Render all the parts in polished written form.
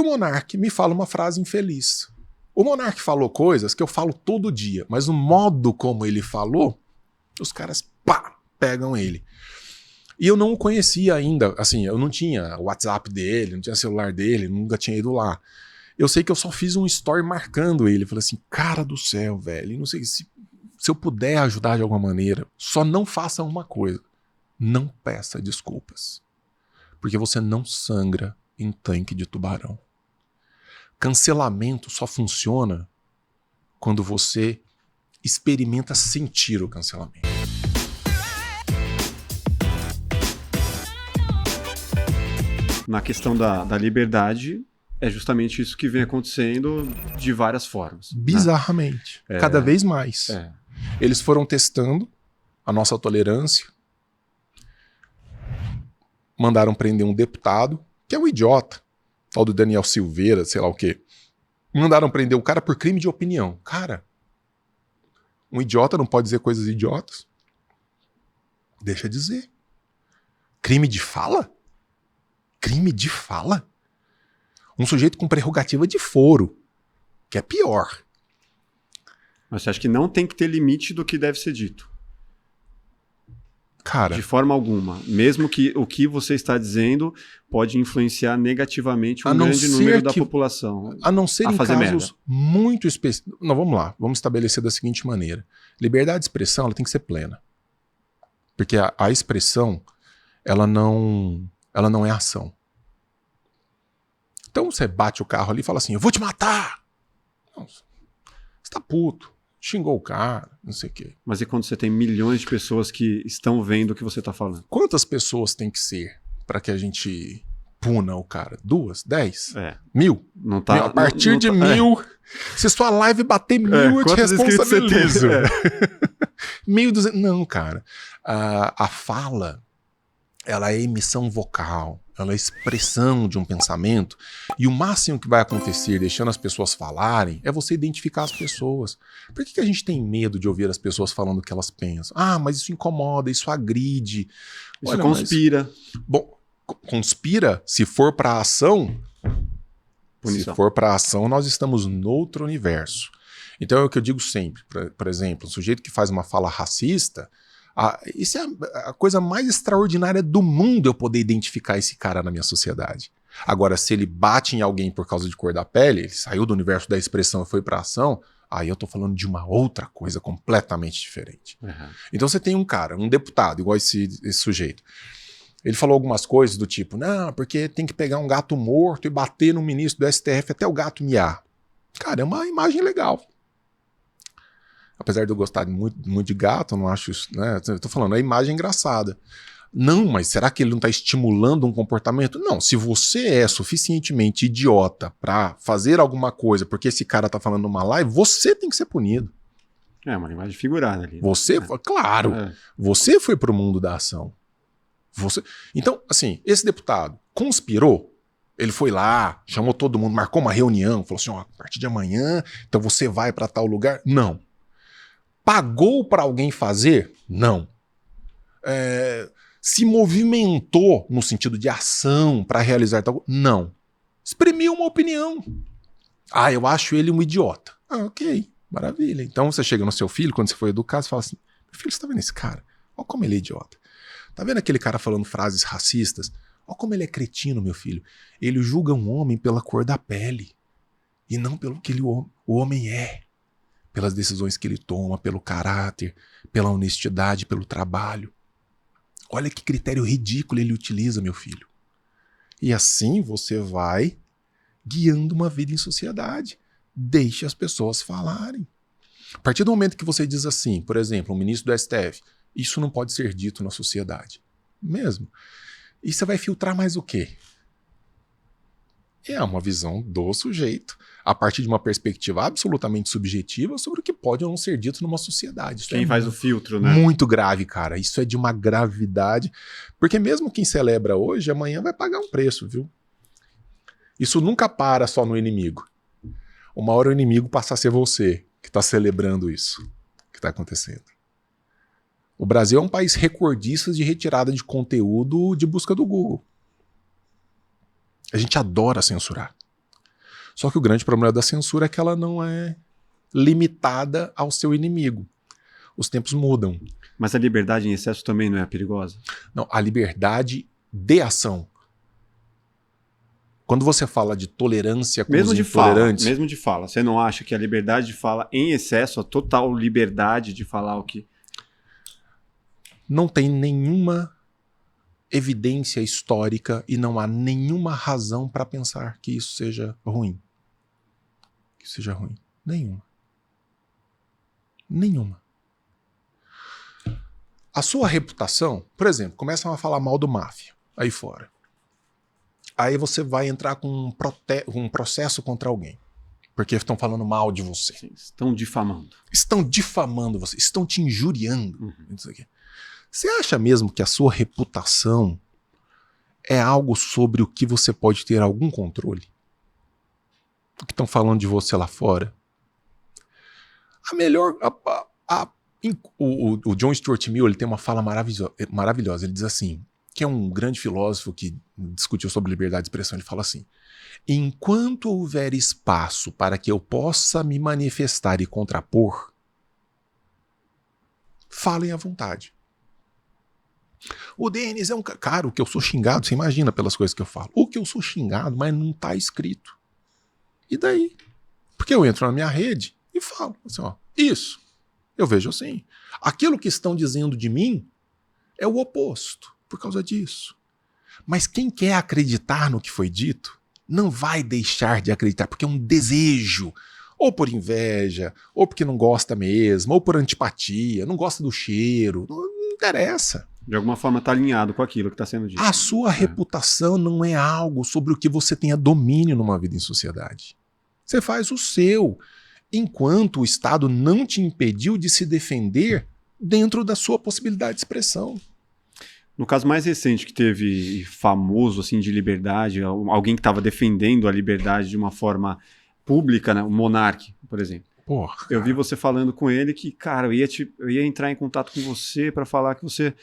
Monark me fala uma frase infeliz. O Monark falou coisas que eu falo todo dia, mas o modo como ele falou, os caras, pegam ele. E eu não o conhecia ainda, assim, eu não tinha o WhatsApp dele, não tinha celular dele, nunca tinha ido lá. Eu sei que eu só fiz um story marcando ele. Falei assim, cara do céu, velho, não sei se eu puder ajudar de alguma maneira, só não faça uma coisa. Não peça desculpas. Porque você não sangra em tanque de tubarão. Cancelamento só funciona quando você experimenta sentir o cancelamento. Na questão da liberdade, é justamente isso que vem acontecendo de várias formas. Bizarramente. Né? Cada vez mais. Eles foram testando a nossa tolerância. Mandaram prender um deputado, que é um idiota. Tal do Daniel Silveira, sei lá o quê. Mandaram prender o cara por crime de opinião. Cara, um idiota não pode dizer coisas idiotas? Deixa dizer. Crime de fala? Crime de fala? Um sujeito com prerrogativa de foro, que é pior. Mas você acha que não tem que ter limite do que deve ser dito? Cara, de forma alguma. Mesmo que o que você está dizendo pode influenciar negativamente um grande número da população. A não ser em casos muito específicos. Não, vamos lá. Vamos estabelecer da seguinte maneira. Liberdade de expressão, ela tem que ser plena. Porque a expressão, ela não é ação. Então você bate o carro ali e fala assim, eu vou te matar! Nossa, você tá puto. Xingou o cara, não sei o quê. Mas e quando você tem milhões de pessoas que estão vendo o que você tá falando? Quantas pessoas tem que ser para que a gente puna o cara? 2? 10? 1.000? Não tá, a partir de 1.000, se sua live bater 1.000, eu te responsabilizo. 1.200. Não, cara. A fala, ela é emissão vocal, ela é expressão de um pensamento, e o máximo que vai acontecer deixando as pessoas falarem é você identificar as pessoas. Por que a gente tem medo de ouvir as pessoas falando o que elas pensam? Ah, mas isso incomoda, isso agride. Isso conspira. Bom, conspira se for para ação. Punição. Se for para ação, nós estamos noutro universo. Então é o que eu digo sempre. Por exemplo, um sujeito que faz uma fala racista, isso é a coisa mais extraordinária do mundo, eu poder identificar esse cara na minha sociedade. Agora, se ele bate em alguém por causa de cor da pele, ele saiu do universo da expressão e foi pra ação, aí eu tô falando de uma outra coisa completamente diferente. Uhum. Então você tem um cara, um deputado, igual esse sujeito. Ele falou algumas coisas do tipo, não, porque tem que pegar um gato morto e bater no ministro do STF até o gato miar. Cara, é uma imagem legal. Apesar de eu gostar muito de gato, eu não acho isso, né? Eu tô falando, a imagem é engraçada. Não, mas será que ele não tá estimulando um comportamento? Não, se você é suficientemente idiota pra fazer alguma coisa porque esse cara tá falando numa live, você tem que ser punido. É uma imagem figurada ali. Você, claro, você foi pro mundo da ação. Então, assim, esse deputado conspirou, ele foi lá, chamou todo mundo, marcou uma reunião, falou assim, ó, a partir de amanhã, então você vai pra tal lugar? Não. Pagou para alguém fazer? Não. Se movimentou no sentido de ação para realizar tal coisa? Não. Exprimiu uma opinião. Ah, eu acho ele um idiota. Ah, ok, maravilha. Então você chega no seu filho, quando você for educar, você fala assim, meu filho, você tá vendo esse cara? Olha como ele é idiota. Tá vendo aquele cara falando frases racistas? Olha como ele é cretino, meu filho. Ele julga um homem pela cor da pele e não pelo que o homem é. Pelas decisões que ele toma, pelo caráter, pela honestidade, pelo trabalho. Olha que critério ridículo ele utiliza, meu filho. E assim você vai guiando uma vida em sociedade. Deixe as pessoas falarem. A partir do momento que você diz assim, por exemplo, um ministro do STF, isso não pode ser dito na sociedade. Mesmo. E você vai filtrar mais o quê? É uma visão do sujeito, a partir de uma perspectiva absolutamente subjetiva sobre o que pode ou não ser dito numa sociedade. Isso quem faz o filtro, né? Muito grave, cara. Isso é de uma gravidade. Porque mesmo quem celebra hoje, amanhã vai pagar um preço, viu? Isso nunca para só no inimigo. Uma hora o inimigo passa a ser você que está celebrando isso que está acontecendo. O Brasil é um país recordista de retirada de conteúdo de busca do Google. A gente adora censurar. Só que o grande problema da censura é que ela não é limitada ao seu inimigo. Os tempos mudam. Mas a liberdade em excesso também não é perigosa? Não, a liberdade de ação. Quando você fala de tolerância com os intolerantes... Mesmo de fala. Você não acha que a liberdade de fala em excesso, a total liberdade de falar o que... Não tem nenhuma evidência histórica e não há nenhuma razão para pensar que isso seja ruim. Que seja ruim. Nenhuma. Nenhuma. A sua reputação, por exemplo, começam a falar mal do máfia aí fora. Aí você vai entrar com um processo contra alguém. Porque estão falando mal de você. Sim, estão difamando. Estão difamando você. Estão te injuriando. Isso aqui. Você acha mesmo que a sua reputação é algo sobre o que você pode ter algum controle? O que estão falando de você lá fora? A melhor... O John Stuart Mill, ele tem uma fala maravilhosa. Ele diz assim, que é um grande filósofo que discutiu sobre liberdade de expressão. Ele fala assim: enquanto houver espaço para que eu possa me manifestar e contrapor, falem à vontade. O Denis é um cara, o que eu sou xingado, você imagina pelas coisas que eu falo. O que eu sou xingado, mas não está escrito. E daí? Porque eu entro na minha rede e falo assim, ó, isso. Eu vejo assim. Aquilo que estão dizendo de mim é o oposto, por causa disso. Mas quem quer acreditar no que foi dito, não vai deixar de acreditar, porque é um desejo. Ou por inveja, ou porque não gosta mesmo, ou por antipatia, não gosta do cheiro. Não interessa. De alguma forma está alinhado com aquilo que está sendo dito. A sua reputação não é algo sobre o que você tenha domínio numa vida em sociedade. Você faz o seu, enquanto o Estado não te impediu de se defender dentro da sua possibilidade de expressão. No caso mais recente que teve famoso assim de liberdade, alguém que estava defendendo a liberdade de uma forma pública, né? O Monark, por exemplo. Porra, eu vi você falando com ele que, cara, eu ia entrar em contato com você para falar que você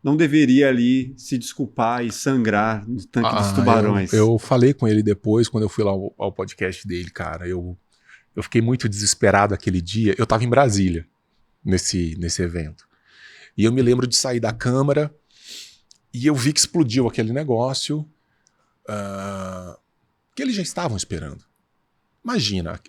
não deveria ali se desculpar e sangrar no tanque dos tubarões. Eu falei com ele depois, quando eu fui lá ao podcast dele, cara. Eu fiquei muito desesperado aquele dia. Eu estava em Brasília, nesse evento. E eu me lembro de sair da Câmara e eu vi que explodiu aquele negócio que eles já estavam esperando. Imagina,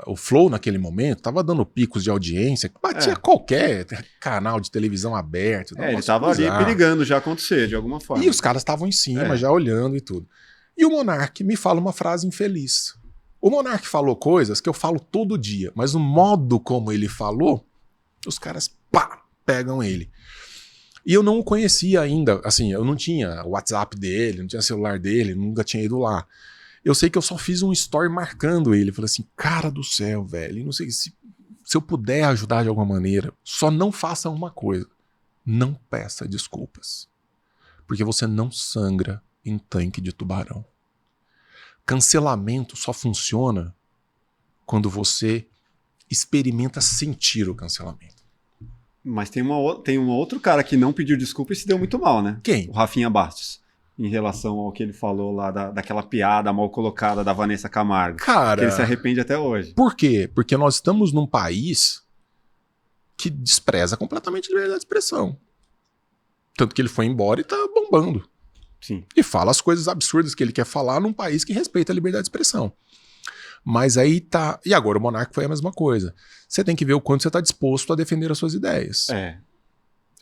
o Flow naquele momento estava dando picos de audiência que batia qualquer canal de televisão aberto. Ele estava ali perigando já acontecer, de alguma forma. E os caras estavam em cima, já olhando e tudo. E o Monark me fala uma frase infeliz. O Monark falou coisas que eu falo todo dia, mas o modo como ele falou, os caras pegam ele. E eu não o conhecia ainda, assim, eu não tinha o WhatsApp dele, não tinha celular dele, nunca tinha ido lá. Eu sei que eu só fiz um story marcando ele. Falei assim, cara do céu, velho, não sei se eu puder ajudar de alguma maneira, só não faça uma coisa. Não peça desculpas. Porque você não sangra em tanque de tubarão. Cancelamento só funciona quando você experimenta sentir o cancelamento. Mas tem um outro cara que não pediu desculpa e se deu muito mal, né? Quem? O Rafinha Bastos. Em relação ao que ele falou lá daquela piada mal colocada da Vanessa Camargo. Cara... Que ele se arrepende até hoje. Por quê? Porque nós estamos num país que despreza completamente a liberdade de expressão. Tanto que ele foi embora e tá bombando. Sim. E fala as coisas absurdas que ele quer falar num país que respeita a liberdade de expressão. Mas aí tá... E agora o Monark foi a mesma coisa. Você tem que ver o quanto você está disposto a defender as suas ideias.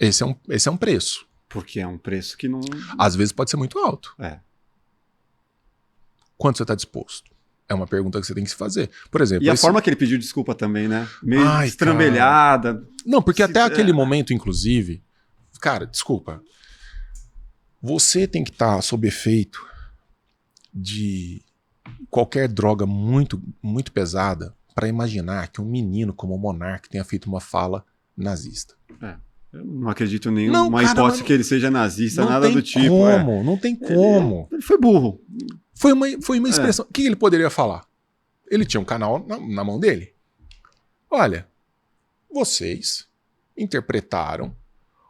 Esse é um preço. Porque é um preço que não... Às vezes pode ser muito alto. Quanto você está disposto? É uma pergunta que você tem que se fazer. Por exemplo... E a forma que ele pediu desculpa também, né? Meio estrambelhada. Cara. Não, porque até aquele momento, inclusive... Cara, desculpa. Você tem que estar sob efeito de qualquer droga muito, muito pesada para imaginar que um menino como o Monark tenha feito uma fala nazista. Eu não acredito em nenhuma hipótese que ele seja nazista, nada do tipo. Não tem como. Ele foi burro. Foi uma expressão. O que ele poderia falar? Ele tinha um canal na mão dele. Olha, vocês interpretaram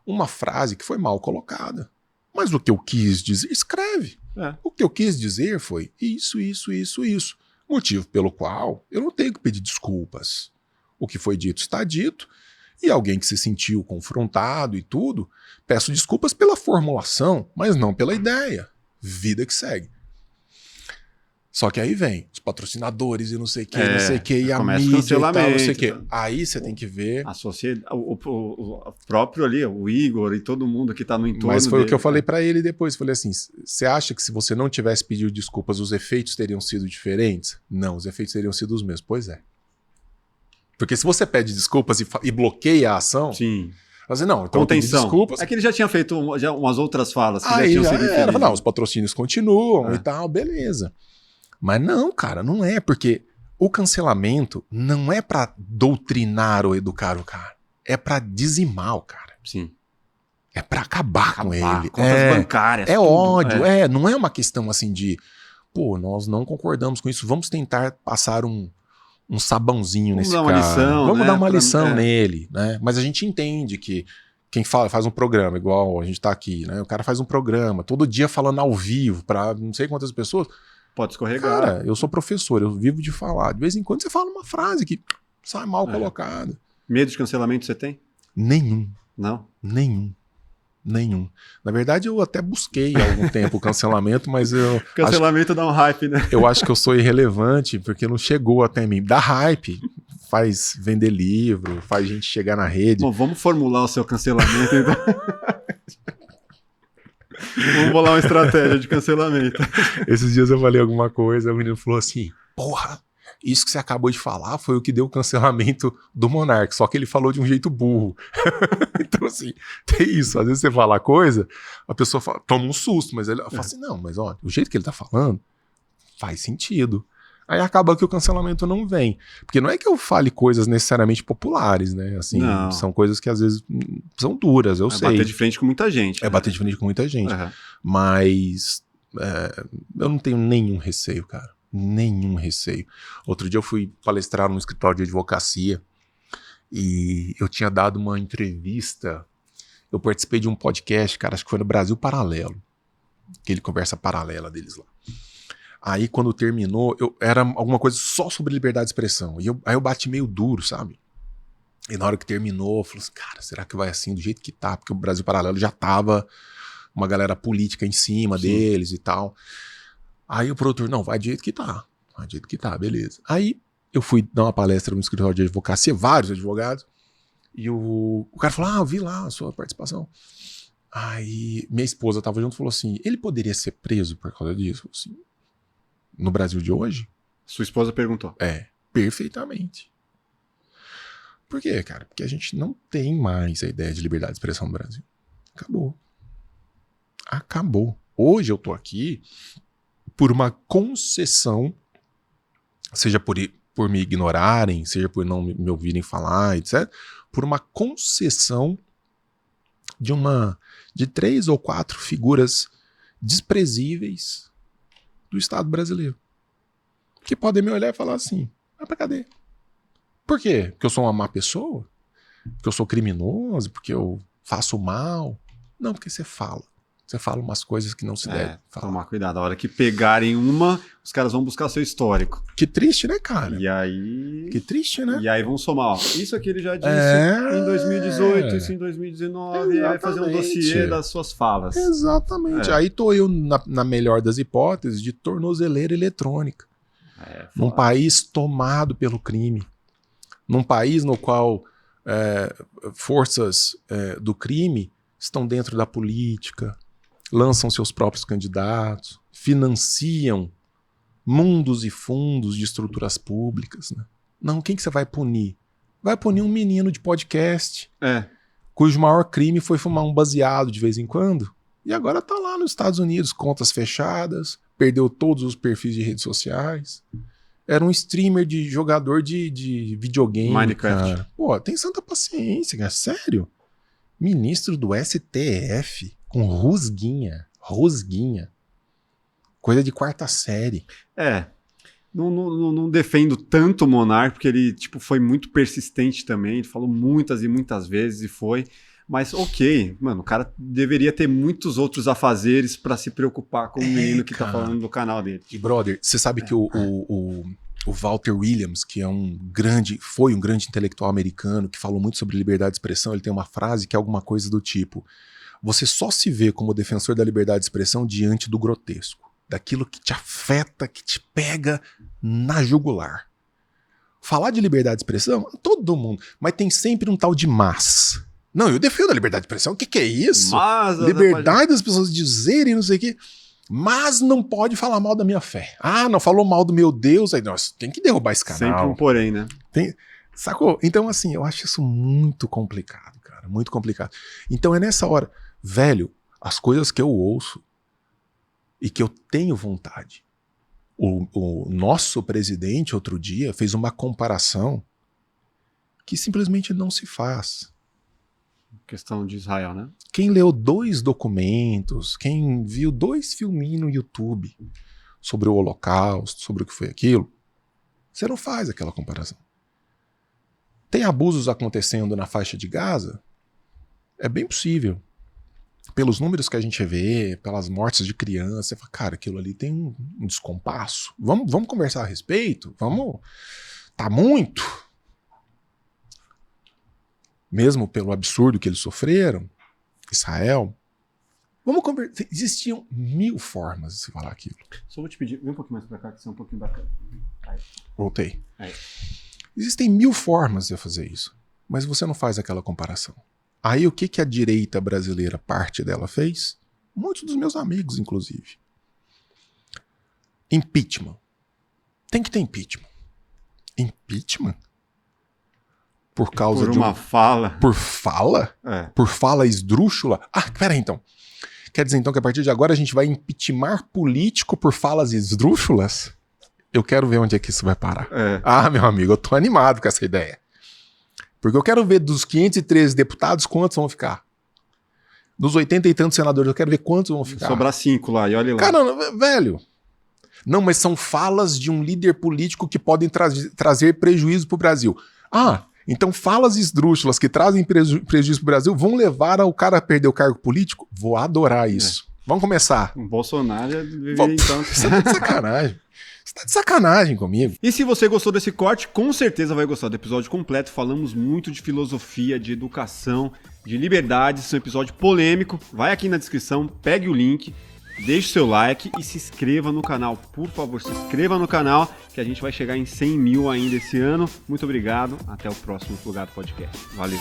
uma frase que foi mal colocada. Mas o que eu quis dizer, escreve. O que eu quis dizer foi isso, isso, isso, isso. Motivo pelo qual eu não tenho que pedir desculpas. O que foi dito está dito, e alguém que se sentiu confrontado e tudo, peço desculpas pela formulação, mas não pela ideia. Vida que segue. Só que aí vem os patrocinadores e não sei o que, não sei o que, e a mídia e tal, não sei o que. Aí você tem que ver... A sociedade, o próprio ali, o Igor e todo mundo que tá no entorno Mas foi dele, o que eu falei pra ele depois. Falei assim, você acha que se você não tivesse pedido desculpas, os efeitos teriam sido diferentes? Não, os efeitos teriam sido os mesmos. Pois é. Porque se você pede desculpas e bloqueia a ação... Sim. Você não, então contenção. Desculpas. É que ele já tinha feito umas outras falas que aí já tinham sido era, não, os patrocínios continuam e tal, beleza. Mas não, cara, não é, porque o cancelamento não é pra doutrinar ou educar o cara. É pra dizimar o cara. Sim. É pra acabar com ele. Contas bancárias. É tudo. Ódio, não é uma questão assim de, pô, nós não concordamos com isso, vamos tentar passar um sabãozinho nesse cara. Vamos dar uma lição nele, né? Mas a gente entende que quem faz um programa, igual a gente tá aqui, né? O cara faz um programa, todo dia falando ao vivo pra não sei quantas pessoas. Pode escorregar. Cara, eu sou professor, eu vivo de falar. De vez em quando você fala uma frase que sai mal colocada. Medo de cancelamento você tem? Nenhum. Não? Nenhum. Na verdade, eu até busquei há algum tempo o cancelamento, mas eu... Cancelamento dá um hype, né? Eu acho que eu sou irrelevante, porque não chegou até mim. Dá hype. Faz vender livro, faz gente chegar na rede. Bom, vamos formular o seu cancelamento, então. Vamos bolar uma estratégia de cancelamento. Esses dias eu falei alguma coisa, o menino falou assim, porra, isso que você acabou de falar foi o que deu o cancelamento do Monark, só que ele falou de um jeito burro. Então assim, tem isso, às vezes você fala coisa, a pessoa toma um susto, mas ele fala assim, não, mas olha, o jeito que ele tá falando faz sentido. Aí acaba que o cancelamento não vem. Porque não é que eu fale coisas necessariamente populares, né? Assim, são coisas que às vezes são duras, eu sei. É bater de frente com muita gente. É bater de frente com muita gente. Uhum. Mas eu não tenho nenhum receio, cara. Nenhum receio. Outro dia eu fui palestrar num escritório de advocacia e eu tinha dado uma entrevista. Eu participei de um podcast, cara, acho que foi no Brasil Paralelo. Aquele conversa paralela deles lá. Aí, quando terminou, era alguma coisa só sobre liberdade de expressão. Aí eu bati meio duro, sabe? E na hora que terminou, eu falei assim, cara, será que vai assim do jeito que tá? Porque o Brasil Paralelo já tava uma galera política em cima deles e tal. Aí o produtor, não, vai do jeito que tá. Vai do jeito que tá, beleza. Aí eu fui dar uma palestra no escritório de advocacia, vários advogados, e o cara falou, eu vi lá a sua participação. Aí minha esposa tava junto e falou assim, ele poderia ser preso por causa disso? Eu falei assim, no Brasil de hoje? Sua esposa perguntou. Perfeitamente. Por quê, cara? Porque a gente não tem mais a ideia de liberdade de expressão no Brasil. Acabou. Hoje eu tô aqui por uma concessão, seja por me ignorarem, seja por não me ouvirem falar, etc., por uma concessão de 3 ou 4 figuras desprezíveis do Estado brasileiro. Que podem me olhar e falar assim, vai pra cadeia. Por quê? Porque eu sou uma má pessoa? Porque eu sou criminoso? Porque eu faço mal? Não, porque você fala. Você fala umas coisas que não se deve falar. Tomar cuidado. A hora que pegarem uma, os caras vão buscar seu histórico. Que triste, né, cara? E aí... Que triste, né? E aí vão somar, ó, isso aqui ele já disse em 2018, isso em 2019, e aí fazer um dossiê das suas falas. Exatamente. Aí tô eu, na melhor das hipóteses, de tornozeleira eletrônica. Num país tomado pelo crime. Num país no qual forças do crime estão dentro da política, lançam seus próprios candidatos, financiam mundos e fundos de estruturas públicas. Né? Não, quem que você vai punir? Vai punir um menino de podcast, cujo maior crime foi fumar um baseado de vez em quando, e agora tá lá nos Estados Unidos, contas fechadas, perdeu todos os perfis de redes sociais. Era um streamer de jogador de videogame, Minecraft. Cara. Pô, tem santa paciência, cara. Sério? Ministro do STF com rosguinha. Coisa de 4ª série. Não defendo tanto o Monark, porque ele foi muito persistente também, ele falou muitas e muitas vezes e foi, Mas ok, mano, o cara deveria ter muitos outros afazeres pra se preocupar com o menino que tá falando do canal dele. E brother, você sabe que o Walter Williams, que foi um grande intelectual americano, que falou muito sobre liberdade de expressão, ele tem uma frase que é alguma coisa do tipo: você só se vê como defensor da liberdade de expressão diante do grotesco, daquilo que te afeta, que te pega na jugular. Falar de liberdade de expressão, todo mundo, mas tem sempre um tal de mas. Não, eu defendo a liberdade de expressão, o que é isso? Mas liberdade das pessoas dizerem não sei o quê. Mas não pode falar mal da minha fé. Ah, não falou mal do meu Deus, aí nós tem que derrubar esse canal. Sempre um porém, né? Sacou? Então, assim, eu acho isso muito complicado, cara, muito complicado. Então é nessa hora, velho, as coisas que eu ouço e que eu tenho vontade. O nosso presidente, outro dia, fez uma comparação que simplesmente não se faz. Questão de Israel, né? Quem leu 2 documentos, quem viu 2 filminhos no YouTube sobre o Holocausto, sobre o que foi aquilo, você não faz aquela comparação. Tem abusos acontecendo na faixa de Gaza? É bem possível. Pelos números que a gente vê, pelas mortes de crianças, você fala, cara, aquilo ali tem um descompasso. Vamos conversar a respeito? Tá muito. Mesmo pelo absurdo que eles sofreram, Israel, vamos conversar. Existiam 1000 formas de se falar aquilo. Só vou te pedir, vem um pouquinho mais pra cá, que você é um pouquinho bacana. Aí. Voltei. Aí. Existem 1000 formas de fazer isso, mas você não faz aquela comparação. Aí o que a direita brasileira, parte dela, fez? Muitos dos meus amigos, inclusive. Impeachment. Tem que ter impeachment. Impeachment? Por causa por uma fala. Por fala? É. Por fala esdrúxula? Ah, peraí então. Quer dizer então que a partir de agora a gente vai impeachment político por falas esdrúxulas? Eu quero ver onde é que isso vai parar. É. Ah, meu amigo, eu tô animado com essa ideia. Porque eu quero ver dos 513 deputados quantos vão ficar. Dos 80 e tantos senadores, eu quero ver quantos vão ficar. Sobrar 5 lá, e olha lá. Cara, velho. Não, mas são falas de um líder político que podem trazer prejuízo pro Brasil. Ah, então falas esdrúxulas que trazem prejuízo pro Brasil vão levar o cara a perder o cargo político? Vou adorar isso. Vamos começar. O Bolsonaro deveria, então. Você tá de sacanagem. Você tá de sacanagem comigo. E se você gostou desse corte, com certeza vai gostar do episódio completo. Falamos muito de filosofia, de educação, de liberdade. Esse é um episódio polêmico. Vai aqui na descrição, pegue o link, deixe o seu like e se inscreva no canal. Por favor, se inscreva no canal, que a gente vai chegar em 100 mil ainda esse ano. Muito obrigado. Até o próximo Plugado Podcast. Valeu.